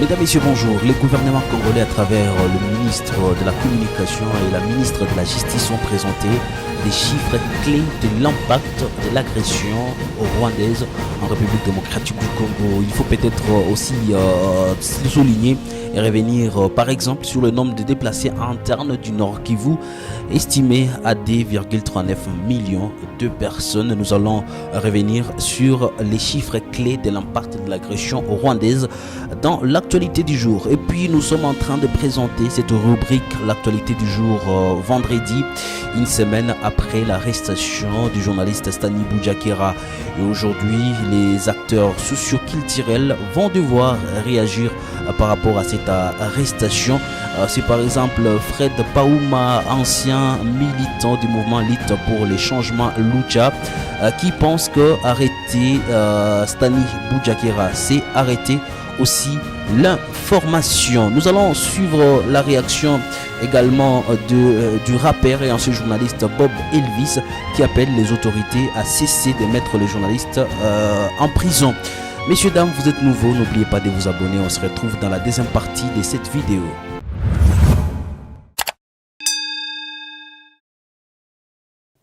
Mesdames, Messieurs, bonjour. Le gouvernement congolais, à travers le ministre de la Communication et la ministre de la Justice, ont présenté des chiffres clés de l'impact de l'agression rwandaise en République démocratique du Congo. Il faut peut-être aussi souligner et revenir par exemple sur le nombre de déplacés internes du Nord Kivu, estimé à 2,39 millions de personnes. Nous allons revenir sur les chiffres clés de l'impact de l'agression rwandaise dans l'actualité du jour. Et puis nous sommes en train de présenter cette rubrique, l'actualité du jour, vendredi, une semaine après l'arrestation du journaliste Stani Boudiakera. Et aujourd'hui, les acteurs socio-culturels vont devoir réagir par rapport à cette arrestation. C'est par exemple Fred Baouma, ancien militant du mouvement Lutte pour les changements Lucha, qui pense que arrêter Stani Boudiakera, c'est arrêter aussi l'information. Nous allons suivre la réaction également du rappeur et ancien journaliste Bob Elvis, qui appelle les autorités à cesser de mettre les journalistes en prison. Messieurs, dames, vous êtes nouveaux, n'oubliez pas de vous abonner. On se retrouve dans la deuxième partie de cette vidéo.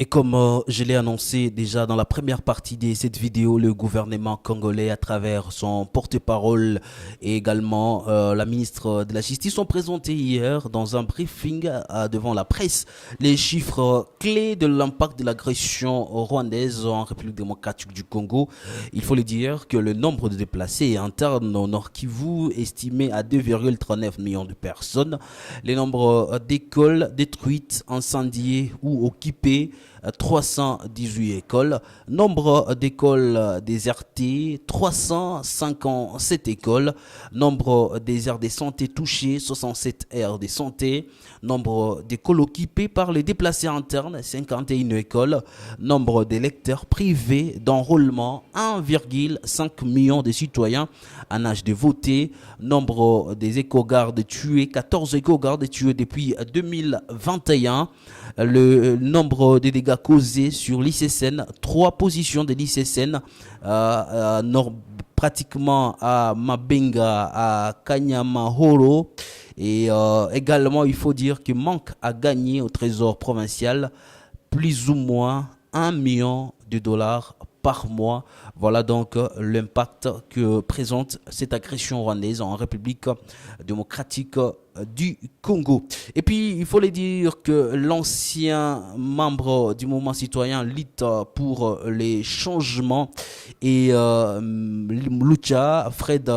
Et comme je l'ai annoncé déjà dans la première partie de cette vidéo, le gouvernement congolais, à travers son porte-parole et également la ministre de la Justice, ont présenté hier dans un briefing devant la presse les chiffres clés de l'impact de l'agression rwandaise en République démocratique du Congo. Il faut le dire que le nombre de déplacés internes au Nord Kivu estimé à 2,39 millions de personnes, les nombres d'écoles détruites, incendiées ou occupées, 318 écoles, nombre d'écoles désertées, 357 écoles, nombre des aires de santé touchées, 67 aires de santé, nombre d'écoles occupées par les déplacés internes, 51 écoles, nombre d'électeurs privés d'enrôlement, 1,5 million de citoyens en âge de voter, nombre des éco-gardes tués, 14 éco-gardes tués depuis 2021, le nombre de dégâts causés sur l'ICSN, 3 positions de l'ICSN, pratiquement à Mabenga, à Kanyamahoro, et également il faut dire qu'il manque à gagner au trésor provincial plus ou moins 1 million de dollars par mois. Voilà donc l'impact que présente cette agression rwandaise en République démocratique du Congo. Et puis il faut le dire que l'ancien membre du mouvement citoyen Lutte pour les changements et Lucha, Fred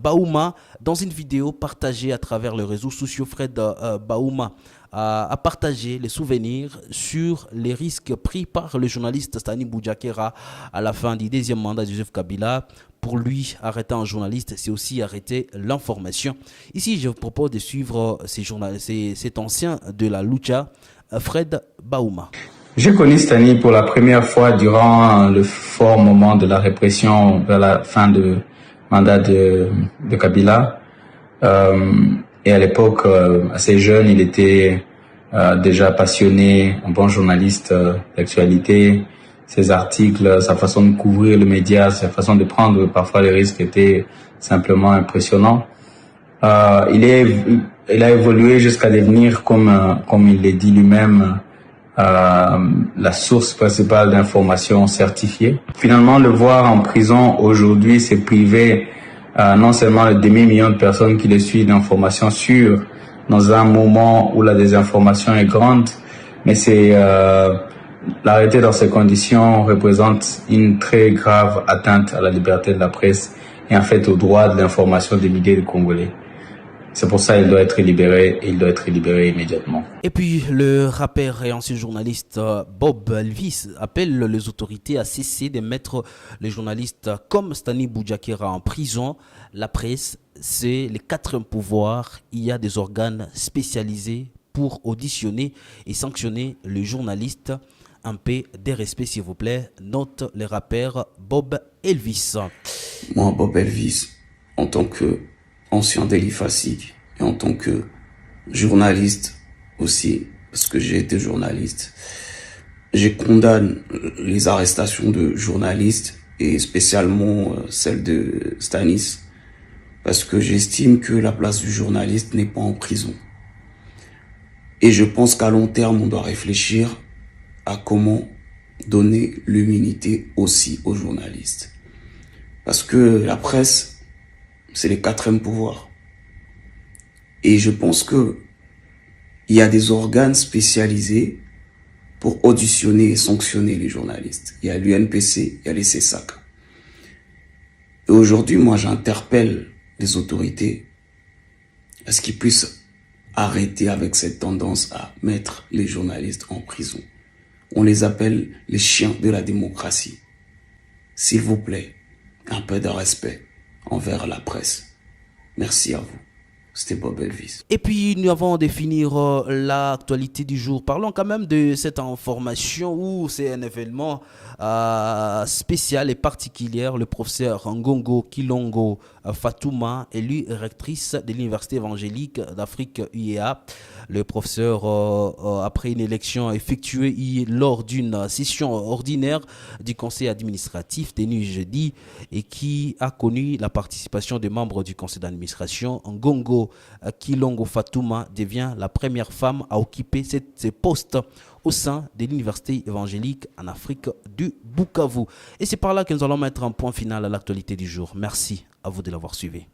Baouma, dans une vidéo partagée à travers les réseaux sociaux, Fred Baouma a partagé les souvenirs sur les risques pris par le journaliste Stani Boudiakera à la fin du deuxième mandat de Joseph Kabila. Pour lui, arrêter un journaliste, c'est aussi arrêter l'information. Ici, je vous propose de suivre cet ancien de la Lucha, Fred Baouma. J'ai connu Stani pour la première fois durant le fort moment de la répression vers la fin du mandat de Kabila. Et à l'époque, assez jeune, il était déjà passionné, un bon journaliste d'actualité. Ses articles, sa façon de couvrir le média, sa façon de prendre parfois les risques était simplement impressionnant. Il a évolué jusqu'à devenir, comme il l'a dit lui-même, la source principale d'informations certifiées. Finalement, le voir en prison aujourd'hui, c'est priver non seulement le demi-million de personnes qui le suivent d'informations sûres dans un moment où la désinformation est grande, mais c'est l'arrêter dans ces conditions représente une très grave atteinte à la liberté de la presse et en fait au droit de l'information des milliers de Congolais. C'est pour ça qu'il doit être libéré et il doit être libéré immédiatement. Et puis le rappeur et ancien journaliste Bob Elvis appelle les autorités à cesser de mettre les journalistes comme Stani Boudiakera en prison. La presse, c'est le quatrième pouvoir. Il y a des organes spécialisés pour auditionner et sanctionner les journalistes. Un peu de respect s'il vous plaît, note le rappeur Bob Elvis. Moi, Bob Elvis, en tant qu'ancien délifascique et en tant que journaliste aussi, parce que j'ai été journaliste, je condamne les arrestations de journalistes et spécialement celle de Stanis, parce que j'estime que la place du journaliste n'est pas en prison. Et je pense qu'à long terme, on doit réfléchir à comment donner l'immunité aussi aux journalistes. Parce que la presse, c'est le quatrième pouvoir. Et je pense que il y a des organes spécialisés pour auditionner et sanctionner les journalistes. Il y a l'UNPC, il y a les CESAC. Et aujourd'hui, moi, j'interpelle les autorités à ce qu'ils puissent arrêter avec cette tendance à mettre les journalistes en prison. On les appelle les chiens de la démocratie. S'il vous plaît, un peu de respect envers la presse. Merci à vous. C'était Bob Elvis. Et puis, nous avons de finir l'actualité du jour. Parlons quand même de cette information où c'est un événement spécial et particulier. Le professeur Ngongo Kilongo Fatouma, élue rectrice de l'Université évangélique d'Afrique UEA. Le professeur, après une élection effectuée lors d'une session ordinaire du conseil administratif tenu jeudi et qui a connu la participation des membres du conseil d'administration, Ngongo Kilongo Fatouma devient la première femme à occuper ce poste au sein de l'université évangélique en Afrique du Bukavu. Et c'est par là que nous allons mettre un point final à l'actualité du jour. Merci à vous de l'avoir suivi.